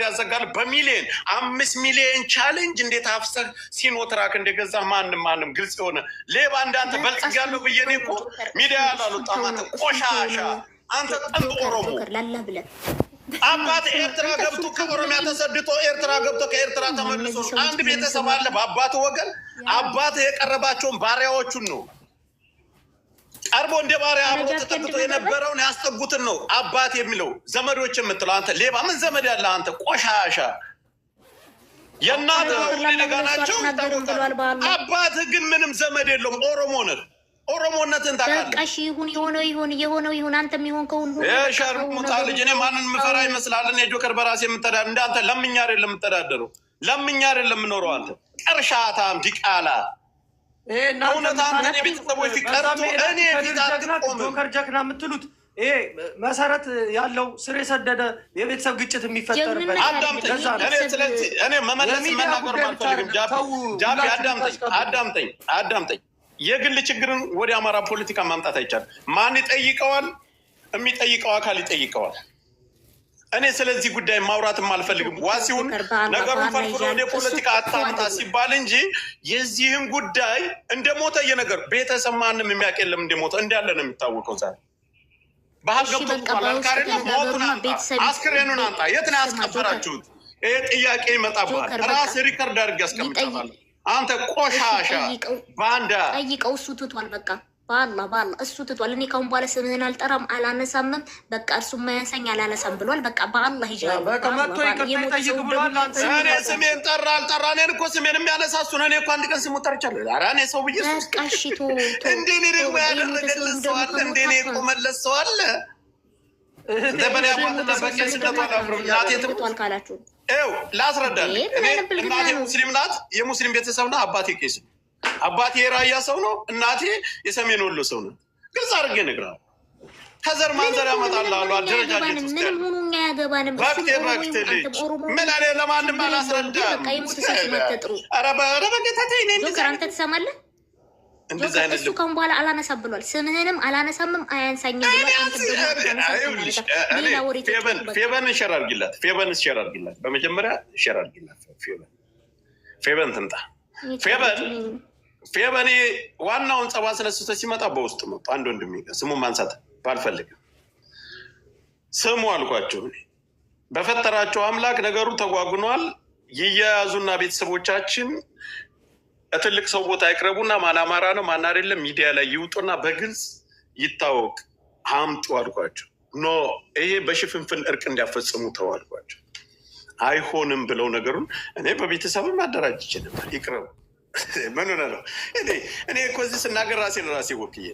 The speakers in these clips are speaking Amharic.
ያዘጋል በሚሊዮን 5 ሚሊዮን ቻሌንጅ እንዴት አፍሰህ ሲኖትራክ እንደገዛ ማንም ግልጽ የሆነ ሌባ እንዳንተ በልጽግ ያለው ብዬኔ እኮ ሚዲያ ያላልወጣም አንተ ቆሻሻ አንተ ጠንጥ ኦሮሞ አባት ኤርትራ ገብቶ ከኦሮሚያ ተሰድቶ ኤርትራ ገብቶ ከኤርትራ ተመልሶ አንድ ቤተሰብ አለ በአባት ወገን አባት የቀረባቸውን ባሪያዎቹን ነው ቀርቦ እንደ ባሪያ አብሮ ተጠቅቶ የነበረውን ያስጠጉትን ነው አባት የሚለው ዘመዶች የምትለው አንተ ሌባ ምን ዘመድ ያለ አንተ ቆሻሻ የናት ለጋናቸው አባት ግን ምንም ዘመድ የለውም ኦሮሞ ነህ ኦሮሞነትን ታውቃለህ በቃ እሺ ይሁን አንተም ይሁን ከሁን ሸርሙጣ ልጅ እኔ ማንን ምፈራ ይመስላል እኔ ጆከር በራሴ የምተዳደር እንዳንተ ለምኛ አይደለም የምተዳደረው ለምኛ አይደለም የምኖረው አንተ ቀርሻታም ዲቃላ እውነት አንተ እኔ ቤተሰቦች ፊቀርቶ እኔ ፊታትቆም ጆከር ጀግና የምትሉት ይሄ መሰረት ያለው ስር የሰደደ የቤተሰብ ግጭት የሚፈጠርበት እኔ መመለስ መናገር አልፈልግም ጃቢ አዳምጠኝ የግል ችግርን ወደ አማራ ፖለቲካ ማምጣት አይቻልም ማን ይጠይቀዋል የሚጠይቀው አካል ይጠይቀዋል እኔ ስለዚህ ጉዳይ ማውራትም አልፈልግም ዋሲውን ነገሩን ፈርፍሮ ወደ ፖለቲካ አታምጣ ሲባል እንጂ የዚህን ጉዳይ እንደሞተ የነገር ቤተሰብ ማንም የሚያውቅ የለም እንደሞተ እንዳለ ነው የሚታወቀው ዛሬ ባህል ገብቶታል አልካሪና ሞቱን አስክሬኑን አንጣ የት ነው ያስቀበራችሁት ይሄ ጥያቄ ይመጣብሃል ራስ ሪከርድ አድርግ ያስቀምጣል አንተ ቆሻሻ ባንዳ ጠይቀው እሱ ትቷል በቃ ባላ እሱ ትቷል እኔ ካሁን በኋላ ስምህን አልጠራም አላነሳምም በቃ እርሱ ማያንሳኝ አላነሳም ብሏል በቃ ባላ ይጃል በቃ መጥቶ ይጠይቅ ብሏል እኔ ስሜን ጠራ አልጠራ እኔን እኮ ስሜን የሚያነሳሱ ነው እኔ እኮ አንድ ቀን ስሙ ጠርቻለሁ ኧረ እኔ ሰው ብዬ በቃ እሺ ቶ እንደኔ ደግሞ ያደረገልን ሰው አለ እንደኔ የቆመለት ሰው አለ ደበኔ ያባተ በቀን ስለታላፍሩ እናቴ ትቷል ካላችሁ ኤው ላስረዳልህ እናቴ ሙስሊም ናት የሙስሊም ቤተሰብ ነው አባቴ ቄስ አባቴ የራያ ሰው ነው እናቴ የሰሜን ወሎ ሰው ነው ግልጽ አድርጌ እነግርሃለሁ ከዘር ማንዘር ያመጣልሃሉ አደረጃጀት ውስጥ በክቴ ልጅ ምን አለ ለማንም አላስረዳም ኧረ በጌታ ተይ ጆከር አንተ ትሰማለህ ጆከር እሱ ካሁን በኋላ አላነሳም ብሏል ስምህንም አላነሳምም አያንሳኝም ብሏል ፌበን ሸር አድርጊላት በመጀመሪያ ሸር አድርጊላት ፌበን ትምጣ ፌበን ዋናውን ጸባ ስለስቶ ሲመጣ በውስጥ መጡ አንድ ወንድሜ ስሙ ማንሳት ባልፈልግም ስሙ አልኳቸው በፈጠራቸው አምላክ ነገሩ ተጓጉኗል ይያያዙና ቤተሰቦቻችን ትልቅ ሰው ቦታ ይቅረቡና ማን አማራ ነው ማን አይደለም ሚዲያ ላይ ይውጡና በግልጽ ይታወቅ አምጡ አልኳቸው ኖ ይሄ በሽፍንፍን እርቅ እንዲያፈጽሙ ተዋልኳቸው አይሆንም ብለው ነገሩን እኔ በቤተሰብም አደራጅቼ ነበር ይቅረቡ ምን ነው እኔ እኮ እዚህ ስናገር ራሴ ወክዬ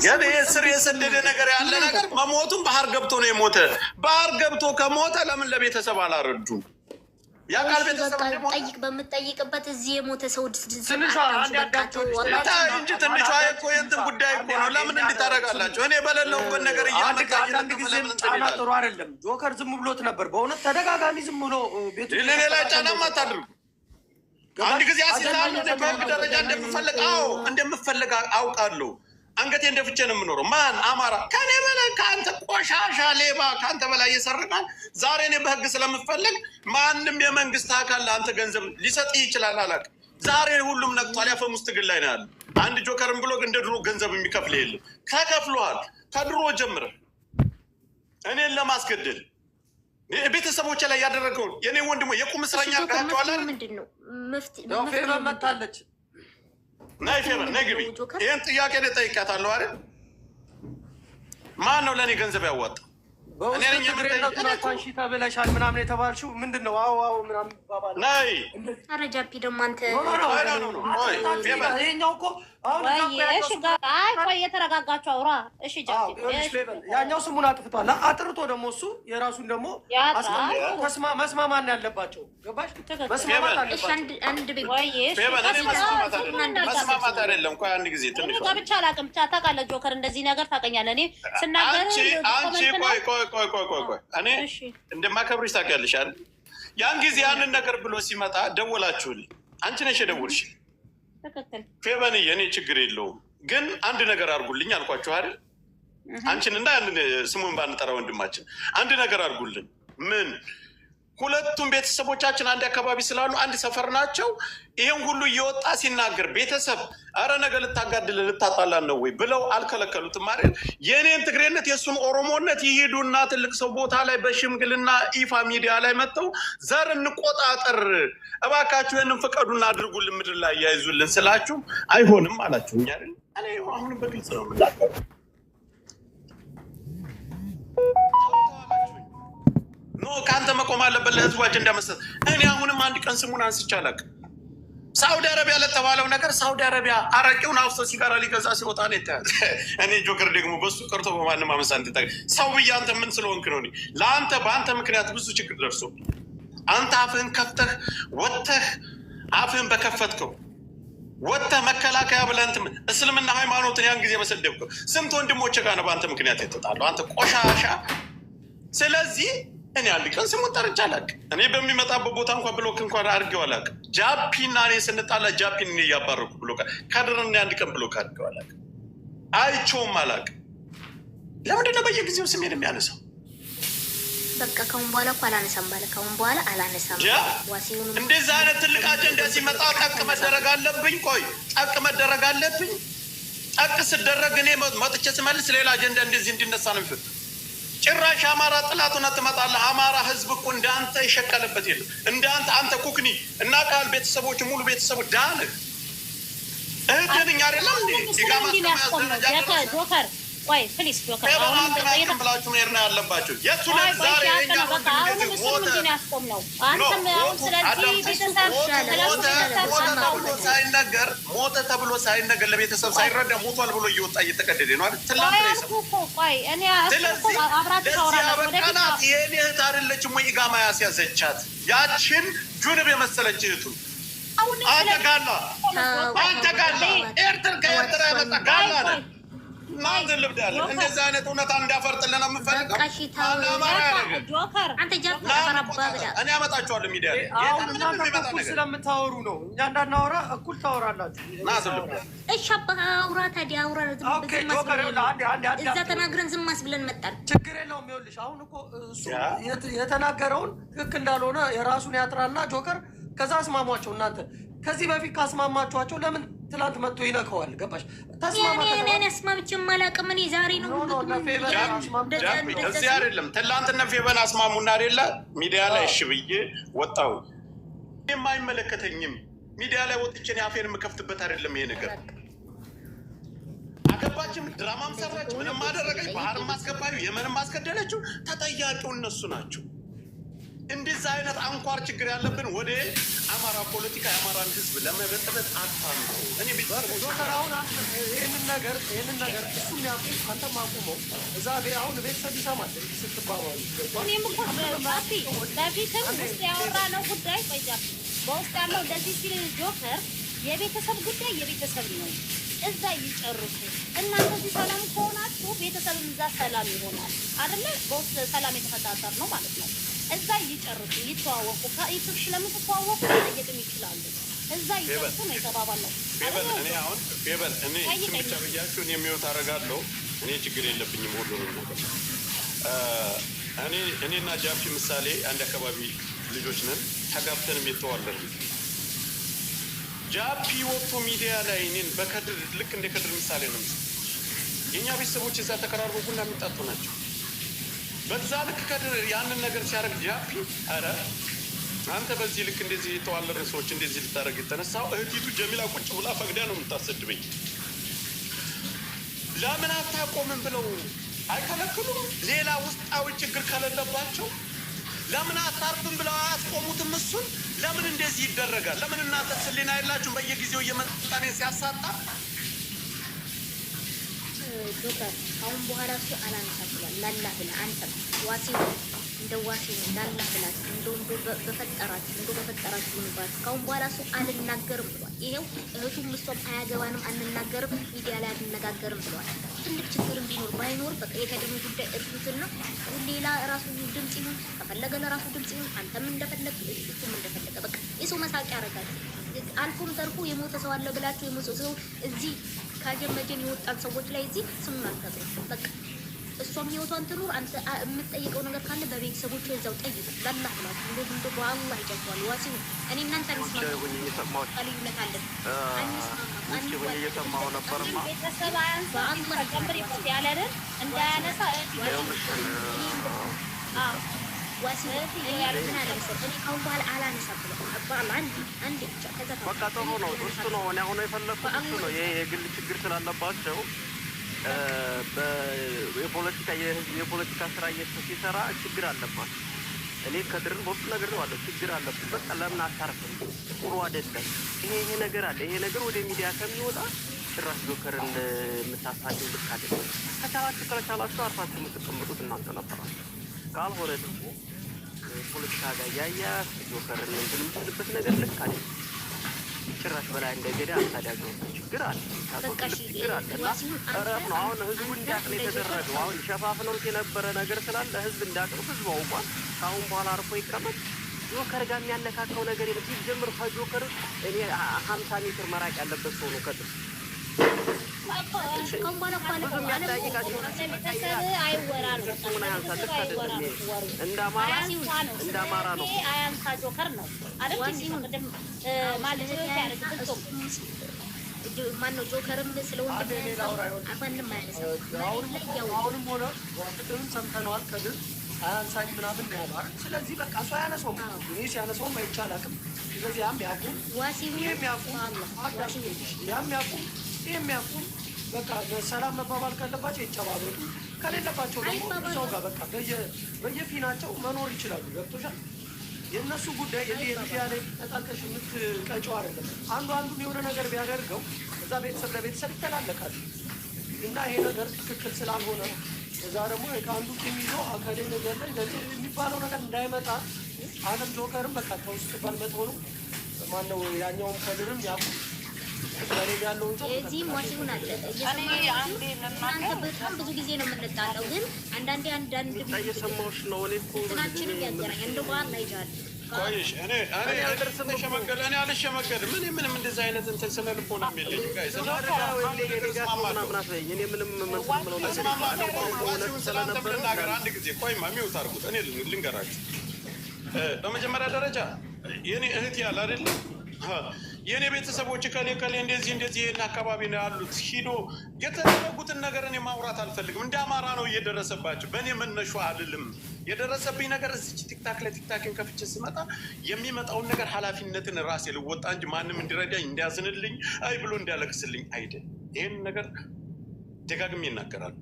ያኔ ስር የሰደደ ነገር ያለ ነገር መሞቱን ባህር ገብቶ ነው የሞተ ባህር ገብቶ ከሞተ ለምን ለቤተሰብ አላረዱም ያቃል ቤተሰብ ጠይቅ በምትጠይቅበት እዚህ የሞተ ሰው ትንሿ እንጂ ትንሿ እኮ የእንትን ጉዳይ እኮ ነው ለምን እንዲታረጋላችሁ እኔ በሌለውበት ነገር አንድ ጊዜ ጫና ጥሩ አይደለም ጆከር ዝም ብሎት ነበር በእውነት ተደጋጋሚ ዝም ብሎ ቤቱ ለኔ ላይ ጫናማ አታድርጉ አንድ ጊዜ አሲታለሁ በህግ ደረጃ እንደምፈልግ አውቃለሁ አንገቴ እንደፍቼ ነው የምኖረው ማን አማራ ከኔ በላይ ከአንተ ቆሻሻ ሌባ ከአንተ በላይ እየሰርቃል ዛሬ እኔ በህግ ስለምፈልግ ማንም የመንግስት አካል ለአንተ ገንዘብ ሊሰጥህ ይችላል አላውቅም ዛሬ ሁሉም ነቅቷል ያፈሙስ ትግል ላይ ነው ያለ አንድ ጆከርን ብሎ እንደ ድሮ ገንዘብ የሚከፍል የለም ተከፍሏል ከድሮ ጀምረህ እኔን ለማስገደል ቤተሰቦቼ ላይ ያደረገውን የኔ ወንድሞ የቁም እስረኛ አድርጋቸዋል ምንድነው ፌበን መታለች ናይ ፌበን ናይ ግቢ ይህን ጥያቄ ልጠይቃታለሁ አይደል ማን ነው ለእኔ ገንዘብ ያዋጣ በውስጥ ተብለሻል ምናምን የተባልሽው ምንድን ነው አዎ ምናምን ይባባል ናይ አረጃፒ ደግሞ አንተ ይሄኛው እኮ ቆይ የተረጋጋችሁ አውራ እሺ ያኛው ስሙን አጥፍቷል አጥርቶ ደግሞ እሱ የራሱን ደግሞ መስማማት ያለባቸው ገባሽ መስማማት አለባቸው መስማማት አይደለም እኮ አንድ ጊዜ ትንሽ ብቻ አላውቅም ታውቃለህ ጆከር እንደዚህ ነገር ታውቀኛለህ እኔ ስናገር አንቺ ቆይ እኔ እንደማከብርሽ ታውቂያለሽ አይደል ያን ጊዜ ያንን ነገር ብሎ ሲመጣ ደወላችሁልኝ አንቺ ነሽ የደወልሽ ፌበን የኔ ችግር የለውም ግን አንድ ነገር አድርጉልኝ አልኳችሁ አይደል አንቺን እና ያንን ስሙን ባንጠራ ወንድማችን አንድ ነገር አድርጉልን ምን ሁለቱም ቤተሰቦቻችን አንድ አካባቢ ስላሉ አንድ ሰፈር ናቸው። ይሄን ሁሉ እየወጣ ሲናገር ቤተሰብ አረ ነገ ልታጋድል ልታጣላን ነው ወይ ብለው አልከለከሉትም ማለት የኔን ትግሬነት የሱን ኦሮሞነት ይሄዱና ትልቅ ሰው ቦታ ላይ በሽምግልና ኢፋ ሚዲያ ላይ መጥተው ዘር እንቆጣጠር እባካችሁ ይሄንን ፍቀዱና አድርጉልን ምድር ላይ ያይዙልን ስላችሁ አይሆንም አላችሁ። እኛ አይደል እኔ አሁንም በግልጽ ነው የምናገረው። ኖ ካንተ መቆም አለበት ለህዝባችን እንዳመሰለ እኔ አሁንም አንድ ቀን ስሙን አንስቼ አላውቅም። ሳውዲ አረቢያ ለተባለው ነገር ሳውዲ አረቢያ አረቄውን አውስቶ ሲጋራ ሊገዛ ሲወጣ ነው የተያዘ። እኔ ጆከር ደግሞ በሱ ቀርቶ በማንም አመሳ እንድታገ ሰው ብዬ አንተ ምን ስለሆንክ ነው? ለአንተ በአንተ ምክንያት ብዙ ችግር ደርሶብኝ አንተ አፍህን ከፍተህ ወጥተህ አፍህን በከፈትከው ወጥተህ መከላከያ ብለህ እንትን እስልምና ሃይማኖትን ያን ጊዜ መሰደብከው ስንት ወንድሞች ጋር ነው በአንተ ምክንያት የተጣለው አንተ ቆሻሻ። ስለዚህ እኔ አንድ ቀን ስሙን ጠርቼ አላውቅም። እኔ በሚመጣበት ቦታ እንኳን ብሎክ እንኳን አድርጌው አላውቅም። ጃፒና እኔ ስንጣላ ጃፒን እኔ እያባረኩ ብሎክ ካደረን አንድ ቀን ብሎክ አድርጌው አላውቅም። አይቼውም አላውቅም። ለምንድን ነው በየጊዜው ስሜን የሚያነሳው? በቃ ከአሁን በኋላ እኮ አላነሳም ባለ ከአሁን በኋላ አላነሳም። እንደዚህ አይነት ትልቅ አጀንዳ ሲመጣ ጠቅ መደረግ አለብኝ። ቆይ ጠቅ መደረግ አለብኝ። ጠቅ ስደረግ እኔ መጥቼ ስመልስ ሌላ አጀንዳ እንደዚህ እንዲነሳ ነው የሚፈጥ ጭራሽ አማራ ጥላቱን ትመጣለህ። አማራ ህዝብ እኮ እንዳንተ ይሸቀልበት የለም። እንዳንተ አንተ ኩክኒ እና ቃል ቤተሰቦች ሙሉ ቤተሰቡ ዳንህ እህትንኛ አይደለም እንዴ ይጋማ ጆከር ቆይ ፕሊስ ጆከር አሁን ብላችሁ መሄድ ነው ያለባችሁ። የቱ ነው ዛሬ የኛ ወንድም ሞተ ነው አንተም አሁን ስለዚህ ቤተሰብ ሞተ ተብሎ ሳይነገር ለቤተሰብ ሳይረዳ ሞቷል ብሎ እየወጣ እየተቀደደ ነው አይደል? ቆይ እኔ አብራችሁ አወራናት። የኔ እህት አይደለችም ወይ ኢጋማ ያስያዘቻት ያችን ጁንብ የመሰለች እህቱ አንተ ጋላ ኤርትራ ከኤርትራ የመጣ ጋላ ነው ማንዘል ልብዳለ እንደዛ አይነት እውነታ እንዳፈርጥልን ነው የምፈልገው። ጆከር አንተ ጃፍ ተፈራባብዳ እኔ አመጣቸዋለሁ ሚዲያ ላይ አሁን እናንተ እኩል ስለምታወሩ ነው። እኛ እንዳናወራ እኩል ታወራላችሁ። እሺ አውራ ታዲያ አውራ እዛ ተናግረን ዝም ብለን መጣን። ችግር የለውም። ይኸውልሽ አሁን እኮ እሱ የተናገረውን ትክክል እንዳልሆነ የራሱን ያጥራና ጆከር ከዛ አስማሟቸው። እናንተ ከዚህ በፊት ካስማማችኋቸው ለምን ትላንት መጥቶ ይነካዋል? ገባሽ? ተስማማኝ አስማምቼም አላውቅም። እኔ ዛሬ ነው እዚህ አይደለም ትላንትና ፌበን አስማሙና አይደለ ሚዲያ ላይ እሺ ብዬ ወጣሁ። የማይመለከተኝም ሚዲያ ላይ ወጥቼ አፌን የምከፍትበት አይደለም ይሄ ነገር። አገባችም ድራማም ሰራች ምንም አደረገች ባህርም አስገባዩ የምንም አስገደለችው ተጠያቂው እነሱ ናቸው። እንደዚህ አይነት አንኳር ችግር ያለብን ወደ አማራ ፖለቲካ የአማራን ህዝብ ለመበጥበጥ አጣን ነው። እኔ ዶክተራውን ይህንን ነገር እሱ የሚያውቁ አንተም አቁመው እዛ አሁን ቤተሰብ ይሰማል ስትባባሉ እኔም እኮ በፊትም ውስጥ ያወራነው ጉዳይ ቆይጃ በውስጥ ያለው እንደዚህ ሲል ጆከር የቤተሰብ ጉዳይ የቤተሰብ ነው። እዛ ይጨርሱ። እናንተ እዚህ ሰላም ከሆናችሁ ቤተሰብም እዛ ሰላም ይሆናል አይደለ? በውስጥ ሰላም የተፈጣጠር ነው ማለት ነው። እዛ ይጨርሱ፣ ይተዋወቁ። ከኢትዮጵያ ስለምትተዋወቁ መጠየቅም ይችላሉ። እዛ ይጨርሱ ነው የተባባለው። እኔ አሁን እኔ እቺ ብቻ ብያችሁ እኔ የሚወት አደርጋለሁ። እኔ ችግር የለብኝም ሁሉንም ነገር እኔና ጃፒ ምሳሌ አንድ አካባቢ ልጆች ነን። ተጋብተንም የተዋለን ጃፒ ወጥቶ ሚዲያ ላይ እኔን በከድር ልክ እንደ ከድር ምሳሌ ነው ምስል የእኛ ቤተሰቦች እዛ ተቀራርበው ቡና የሚጣጡ ናቸው። በዛ ልክ ከድር ያንን ነገር ሲያደርግ ጃፒ አረ አንተ በዚህ ልክ እንደዚህ የተዋለድን ሰዎች እንደዚህ ልታደርግ የተነሳው እህቲቱ ጀሚላ ቁጭ ብላ ፈቅዳ ነው የምታሰድበኝ። ለምን አታቆምም ብለው አይከለክሉም? ሌላ ውስጣዊ ችግር ከሌለባቸው ለምን አታርፍም ብለው አያስቆሙትም? እሱን ለምን እንደዚህ ይደረጋል? ለምን እናንተ ስሊና የላችሁም? በየጊዜው እየመጣኔ ሲያሳጣ ዶክተር አሁን በኋላ እሱ አላነሳም ብሏል። ላላ ብለህ አንተም ዋሲው እንደ ዋሲው ላላ ብላት በፈጠራችሁ ንባት ካሁን በኋላ እሱ አልናገርም ብሏል። ይሄው እህቱም እሷም አያገባንም አንናገርም፣ ሚዲያ ላይ አንነጋገርም ብሏል። ትልቅ ችግር ቢኖር ባይኖር በቃ የከድሙ ጉዳይ እርሱትና ሌላ ራሱ ድምጽ ይሁን ከፈለገ ለራሱ ድምጽ ይሁን አንተም እንደፈለግ እሱም እንደፈለገ በቃ የሰው መሳቂያ ያደርጋል። አልፎም ተርፎ የሞተ ሰው አለ ብላችሁ የሞተ ሰው እዚህ ካጀመጀን የወጣን ሰዎች ላይ እዚህ ስሙን አልከብርም። በቃ እሷም ህይወቷን ትኑር። አንተ የምትጠይቀው ነገር ካለ በቤተሰቦቹ እዛው ጠይቅ። ለአላህ ብላችሁ እንደዚህ በአላህ ይጨቷል። ዋሲው እኔ እናንተ አንስማማ ልዩነት አለን። እየሰማሁ ነበርማ ቤተሰብ አያንሳ ጨምር ይቆት ያለንን እንዳያነሳ ዋሲው ምን አለ መሰለህ እኔ ካሁን በኋላ አላነሳም ብለው በአላህ አንድ ብቻ ከዛ በቃ ጥሩ ነው። እሱ ነው እኔ አሁን የፈለኩት እሱ ነው። ይሄ የግል ችግር ስላለባቸው የፖለቲካ የፖለቲካ ስራ ሲሰራ ችግር አለባት። እኔ ከድርን በውስጥ ነገር ነው አለ ችግር አለበት። በቃ ለምን አታርፍም? ጥሩ አይደለም ይሄ ነገር አለ። ይሄ ነገር ወደ ሚዲያ ከሚወጣ ጭራሽ ጆከርን የምታሳደው ልክ አይደለም። ከቻላችሁ አርፋችሁ የምትቀመጡት እናንተ ነበራችሁ። ካልሆነ ደግሞ ፖለቲካ ጋር ያያዝ ጆከርን እንትን የምትልበት ነገር ልክ አይደለም። ጭራሽ በላይ እንደገዳ አታዳገው ችግር አለ። ችግር አለ እና እረፍ ነው። አሁን ህዝቡ እንዲያውቅ ነው የተደረገው። አሁን ሸፋፍነው የነበረ ነገር ስላለ ህዝብ እንዲያውቅ ህዝቡ አውቋል። ከአሁን በኋላ አርፎ ይቀመጥ። ጆከር ጋር የሚያነካከው ነገር የለም። ሲጀምር ከጆከር እኔ 50 ሜትር መራቅ ያለበት ሰው ነው። ከጥፍ እንደ አማራ ነው አያንሳ ጆከር ነው ማነው ጆከርም ስለወንድ ማንም አሁንም ሆነ ቅድምም ሰምተነዋል። ከድር አያንሳኝ ምናምን ነው ያለው። ስለዚህ በቃ እሱ አያነሳውም። እኔ ሲያነሳውም አይቻል አቅም። ስለዚህ ያም ያቁም ይህም ያቁም። በቃ ሰላም መባባል ካለባቸው ይጨባበጡ፣ ከሌለባቸው ደግሞ እዛው ጋር በቃ በየፊናቸው መኖር ይችላሉ። ገብቶሻል? የእነሱ ጉዳይ እንዲህ የሚዲያ ላይ ተጣልቀሽ የምትቀጨው አይደለም። አንዱን የሆነ ነገር ቢያደርገው እዛ ቤተሰብ ለቤተሰብ ይተላለቃሉ እና ይሄ ነገር ትክክል ስላልሆነ እዛ ደግሞ ከአንዱ ቂም ይዞ አካሌ ነገር ላይ የሚባለው ነገር እንዳይመጣ አለም ጆከርም በቃ ከውስጥ ባልመጥሆኑ ማነው ያኛውም ከድርም ያቁ እዚህም ዋሲውን አለ እናንተ በጣም ብዙ ጊዜ ነው የምንጣለው፣ ግን አንዳንድ እየሰማሁሽ ነው። እኔ እኮ እንትናችንም ያገናኝ እንደ በኋላ ይጃል ቆይሽ እኔ አልሸመገልም። ምንም እንደዚህ አይነት እንትን ስነ ልቦና የለኝም። ጋይስ አንድ ጊዜ ቆይማ ሚውት አድርጉት። እኔ ልንገራችሁ። በመጀመሪያ ደረጃ የኔ እህት ያለ አይደል የኔ ቤተሰቦች ከሌ እንደዚህ ይሄን አካባቢ ነው ያሉት። ሂዶ የተደረጉትን ነገር እኔ ማውራት አልፈልግም። እንደ አማራ ነው እየደረሰባቸው። በእኔ መነሹ አይደለም የደረሰብኝ ነገር። እዚች ቲክታክን ከፍቼ ስመጣ የሚመጣውን ነገር ኃላፊነትን ራሴ ልወጣ እንጂ ማንም እንዲረዳኝ እንዲያዝንልኝ አይ ብሎ እንዲያለቅስልኝ አይደል። ይሄን ነገር ደጋግሜ ይናገራሉ።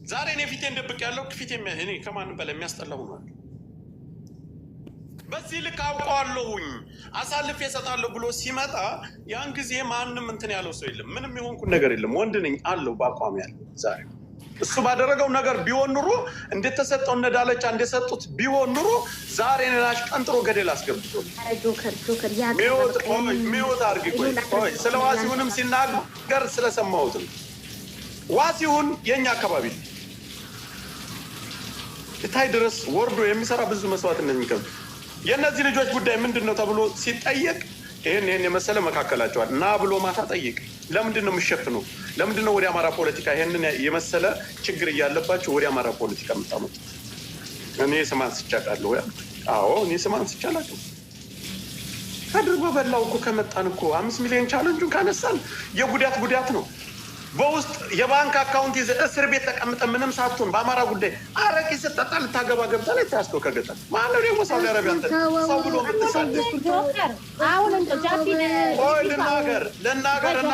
ዛሬ እኔ ፊቴን ደብቅ ያለው ፊቴ እኔ ከማንም በላይ የሚያስጠላው ነው። በዚህ ልክ አውቀዋለሁኝ አሳልፌ እሰጣለሁ ብሎ ሲመጣ ያን ጊዜ ማንም እንትን ያለው ሰው የለም። ምንም የሆንኩት ነገር የለም። ወንድ ነኝ አለው በአቋም ያለው። ዛሬ እሱ ባደረገው ነገር ቢሆን ኑሮ እንደተሰጠው እነዳለቻ እንደሰጡት ቢሆን ኑሮ ዛሬ ነናሽ ቀንጥሮ ገደል አስገብቶ ሚወት አድርጊ። ቆይ ስለ ዋሲሁንም ሲናገር ስለሰማሁት ነው። ዋሲሁን የኛ አካባቢ እታይ ድረስ ወርዶ የሚሰራ ብዙ መስዋዕትነት የሚከፍል የእነዚህ ልጆች ጉዳይ ምንድን ነው ተብሎ ሲጠየቅ ይህን የመሰለ መካከላቸዋል እና ብሎ ማታ ጠይቅ። ለምንድን ነው የምሸፍነው? ለምንድን ነው ወደ አማራ ፖለቲካ ይህንን የመሰለ ችግር እያለባቸው ወደ አማራ ፖለቲካ የምታመጡት? እኔ ስም አንስቻለሁ። አዎ እኔ ስም አንስቻለሁ። ከድር በበላው እኮ ከመጣን እኮ 5 ሚሊዮን ቻለንጁን ካነሳን የጉዳት ነው። በውስጥ የባንክ አካውንት ይዘህ እስር ቤት ተቀምጠ ምንም ሳትሆን በአማራ ጉዳይ አረቂ ስጠጣ ልታገባ ገብታ ላይ ተያዝከው ከገጠር ማነው ደግሞ ሳውዲ አረቢያ ሰው ብሎ ምትሳለ ልናገር እና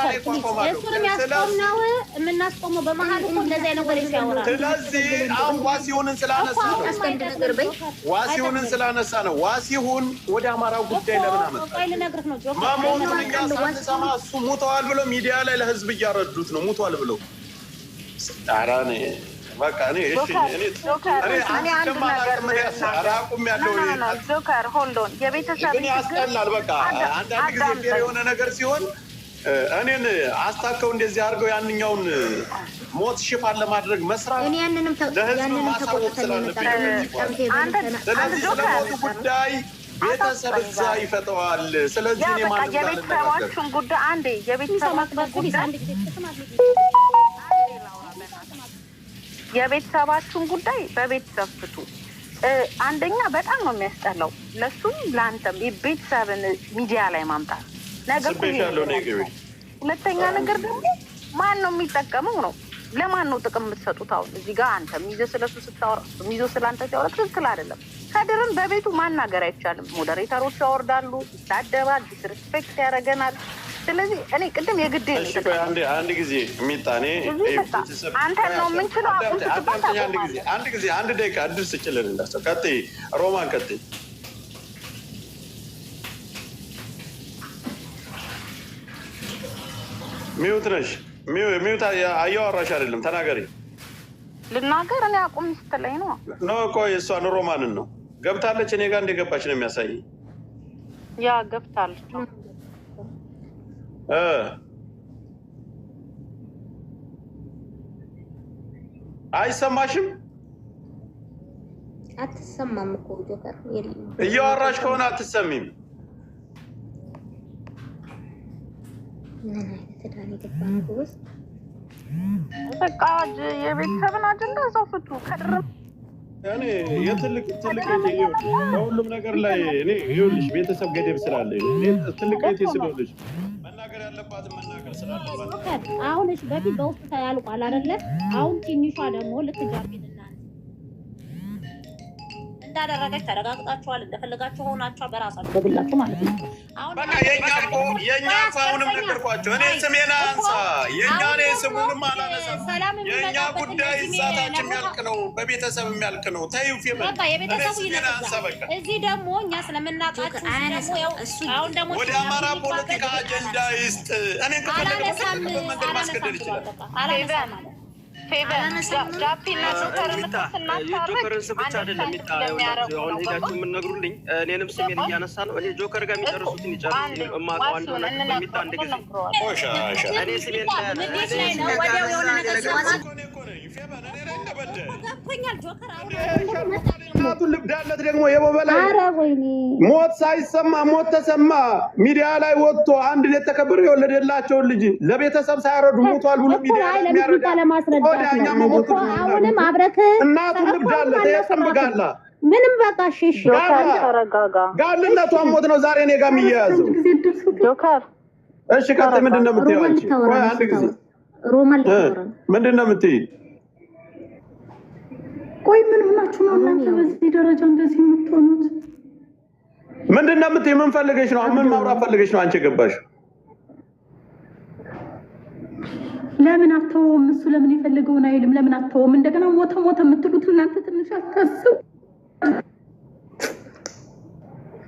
የምናስቆመው በመሀል እኮ እንደዚያ ነገር ይሰውራል። ስለዚህ አሁን ዋሲሁንን ስላነሳ ነው ዋሲሁን ወደ አማራ ጉዳይ ለምን አመጣ? መሞቱን እኛ ሳንሰማ እሱ ሙተዋል ብሎ ሚዲያ ላይ ለህዝብ እያረዱት ነው። ሙቷል ብለው አራኔ በቃ ጆከር ሆልዶን የቤተሰብ ያስጠላል። በቃ አንዳንድ ጊዜ ፌር የሆነ ነገር ሲሆን እኔን አስታከው እንደዚህ አድርገው ያንኛውን ሞት ሽፋን ለማድረግ መስራት ለህዝብ ማሳወቅ ስላለብኝ ስለዚህ ስለሞቱ ጉዳይ ቤተሰብ እዛ ይፈተዋል። ስለዚህ እኔ ማለት የቤተሰባችሁን ጉዳይ አንዴ የቤተሰባችሁን ጉዳይ የቤተሰባችሁን ጉዳይ በቤተሰብ ፍቱ። አንደኛ በጣም ነው የሚያስጠላው ለሱም ለአንተም የቤተሰብን ሚዲያ ላይ ማምጣት ነገር ነው። ሁለተኛ ነገር ደግሞ ማን ነው የሚጠቀመው ነው? ለማን ነው ጥቅም የምትሰጡት? አሁን እዚህ ጋር አንተ ሚዞ ስለሱ ስታወራ ሚዞ ስላንተ ሲያወራ ትክክል አይደለም። ከድርን በቤቱ ማናገር አይቻልም። ሞዴሬተሮች ያወርዳሉ፣ ይሳደባል፣ ዲስሪስፔክት ያደርገናል። ስለዚህ እኔ ቅድም የግዴ አንድ ጊዜ የሚጣኔ አንተ ነው የምንችለው። አንድ ጊዜ አንድ ደቂቃ እድል ስጭልን እንዳሰው ቀጥይ፣ ሮማን ቀጥይ። ሚውት ነሽ፣ ሚውት እያወራሽ አይደለም፣ ተናገሪ። ልናገር እኔ አቁም ስትለኝ ነው ኖ ቆይ፣ እሷን ሮማንን ነው ገብታለች። እኔ ጋር እንደገባች ነው የሚያሳይ። ያ ገብታለች አይሰማሽም? አትሰማም እኮ ጆከር እያወራሽ ከሆነ አትሰሚም። ምን አይነት ዳኒ ገባን ጎስ በቃ የቤተሰብን አጀንዳ እዛው ፍቱ። ከድርም እኔ የትልቅ በሁሉም ነገር ላይ እኔ ይኸውልሽ ቤተሰብ ገደብ ስላለ እኔ ትልቅ ቤት ስለሆነች መናገር ያለባትን መናገር ስላለባት አሁን እሺ፣ በፊት በውስጥ ያልቋል አይደለ? አሁን ትንሿ ደግሞ ልትጃሚልና እንዳደረገች ተረጋግጣችኋል። እንደፈለጋችሁ ሆናችሁ በራሳችሁ በግላችሁ ማለት ነው። አሁን በቃ የኛ አሁንም ነገርኳቸው። እኔ ስሜን አንሳ የኛ እኔ ስሙንም አላነሳም። የኛ ጉዳይ እዛታችን የሚያልቅ ነው፣ በቤተሰብ የሚያልቅ ነው። ተይው በቃ የቤተሰቡ ይነሳ። እዚህ ደግሞ እኛ ስለምናውቃችሁ አሁን ደግሞ ወደ አማራ ፖለቲካ አጀንዳ ይስጥ። እኔ ከፈለገ መንገድ ማስገደድ ይችላል። አላነሳም ማለት ጆከርን ስም ብቻ አይደለም አሁን ሄዳችሁ የምንነግሩልኝ እኔንም ስሜን እያነሳ ነው። እኔ ጆከር ጋር የሚጨርሱትን ይጨርሱ። የማውቀው አንድ ሆነ የሚጣ አንድ ጊዜ እኔ ስሜን እናቱን ልብዳለት ደግሞ የበበላይ ሞት ሳይሰማ ሞት ተሰማ ሚዲያ ላይ ወጥቶ አንድ የተከበረ የወለደላቸውን ልጅ ለቤተሰብ ሳያረዱ ሞቷል ብሎ ሚዲያ ላይ የሚያረዳ አሁንም አብረክ እናቱን ልብዳለት የሰምጋላ ምንም በቃ ሽሽ ጋልነቷን ሞት ነው ዛሬ እኔ ጋር የሚያያዘው ጆከር። እሺ ቀጥይ። ምንድን ነው የምትይው አንቺ? ቆይ አንድ ጊዜ ሮማን ምንድን ነው የምትይው? ቆይ ምን ሆናችሁ ነው እናንተ በዚህ ደረጃ እንደዚህ የምትሆኑት? ምንድን ነው የምትይው? ምን ፈልገሽ ነው? ምን ማውራት ፈልገሽ ነው አንቺ የገባሽው? ለምን አተውም? እሱ ለምን የፈለገውን አይልም? ለምን አተውም? እንደገና ሞተ የምትሉት እናንተ ትንሽ አታስቡ።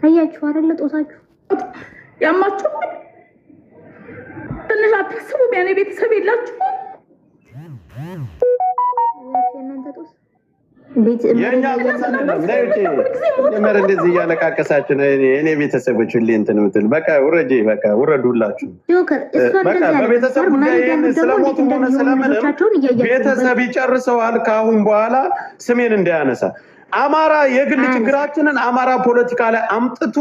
አያችሁ አይደል? ጦሳችሁ ያማችሁ ትንሽ አታስቡም? ያኔ ቤተሰብ የላችሁም? እናንተ ጦስ የኛ መር እንደዚህ እያለቃቀሳችሁ ነው። እኔ ቤተሰቦች ሁሌ እንትን የምትል በቃ ውረጄ፣ በቃ ውረዱላችሁ። በቃ በቤተሰብ ጉዳይ ስለሞቱም ሆነ ስለምንም ቤተሰብ ይጨርሰዋል። ከአሁን በኋላ ስሜን እንዳያነሳ አማራ የግል ችግራችንን አማራ ፖለቲካ ላይ አምጥቶ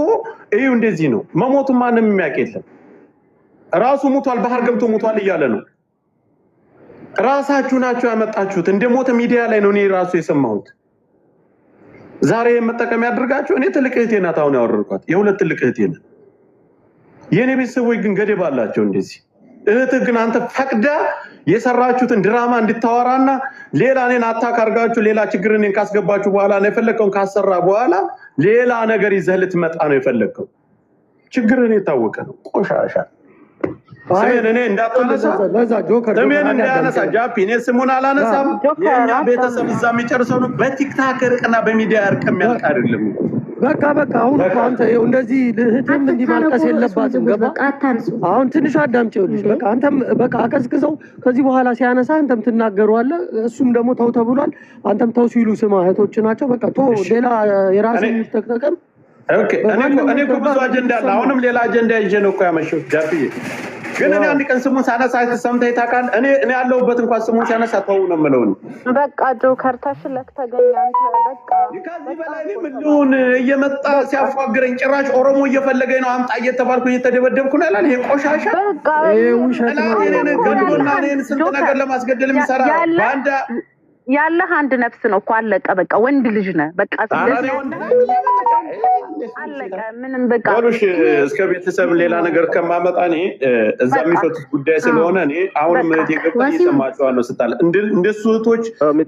እዩ። እንደዚህ ነው መሞቱ ማንም የሚያውቅ የለም። ራሱ ሙቷል፣ ባህር ገብቶ ሙቷል እያለ ነው። ራሳችሁ ናችሁ ያመጣችሁት። እንደሞተ ሚዲያ ላይ ነው እኔ ራሱ የሰማሁት። ዛሬ መጠቀም ያድርጋችሁ። እኔ ትልቅ እህቴ ናት አሁን ያወረድኳት፣ የሁለት ትልቅ እህቴ ናት። የኔ ቤተሰቦች ግን ገደብ አላቸው። እንደዚህ እህት ግን አንተ ፈቅዳ የሰራችሁትን ድራማ እንድታወራና ሌላ እኔን አታክ አድርጋችሁ ሌላ ችግር እኔን ካስገባችሁ በኋላ ነው የፈለከውን ካሰራ በኋላ ሌላ ነገር ይዘህ ልትመጣ ነው የፈለከው። ችግር እኔ የታወቀ ነው። ቆሻሻ ስሜን እኔ እንዳታነሳ ስሜን እንዳያነሳ ጃፒ እኔ ስሙን አላነሳም። የኛ ቤተሰብ እዛ የሚጨርሰው ነው። በቲክታክ እርቅና በሚዲያ እርቅ የሚያልቅ አይደለም። በቃ አሁን አንተ ይኸው እንደዚህ እህትም እንዲህ ማልቀስ የለባትም። ገባ? አሁን ትንሽ አዳምጪውልሽ። በቃ አንተም በቃ አቀዝቅዘው። ከዚህ በኋላ ሲያነሳ አንተም ትናገረዋለህ። እሱም ደግሞ ተው ተብሏል። አንተም ተው ሲሉ ስማ። እህቶች ናቸው። በቃ ተው፣ ሌላ የራስን ተጠቀም። ኦኬ። እኔ እኮ ብዙ አጀንዳ አለ። አሁንም ሌላ አጀንዳ ይዤ ነው እኮ ያመሸሁት ጃፒዬ። ግን እኔ አንድ ቀን ስሙን ሳነሳ ሰምተህ ታውቃለህ? እኔ ያለሁበት እንኳን ስሙን ሲያነሳ ተው ነው የምለው። በቃ ጆከር ተሽለክ ተገኘ። አንተ በቃ ከዚህ በላይ ምን ልሁን? እየመጣ ሲያፏግረኝ ጭራሽ ኦሮሞ እየፈለገኝ ነው አምጣ እየተባልኩ እየተደበደብኩ ነው ያላል። ይሄ ቆሻሻ ውሸት ነው። እኔን ገድሎና እኔን ስንት ነገር ለማስገደል የሚሰራ ባንዳ ያለህ አንድ ነፍስ ነው እኮ አለቀ። በቃ ወንድ ልጅ ነህ። በቃ አለቀ። ምንም በቃ ወሉሽ እስከ ቤተሰብ ሌላ ነገር ከማመጣ እኔ እዛ የሚፈቱት ጉዳይ ስለሆነ እኔ አሁንም እህቴ ገብታ እየሰማችኋ ነው ስታለ እንደሱ እህቶች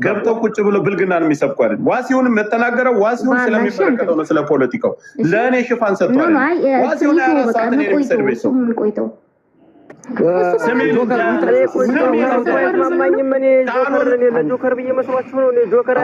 ገብተው ቁጭ ብለው ብልግናን የሚሰብኩ አይደል። ዋሲሁንም የተናገረው ዋሲሁን ስለሚመለከተው ነው። ስለ ፖለቲካው ለእኔ ሽፋን ሰጥቷል። ዋሲሁን ያራሳትን የሚሰድበኝ ሰው ጆከር ብዬ መስሏችሁ ነው። ጆከር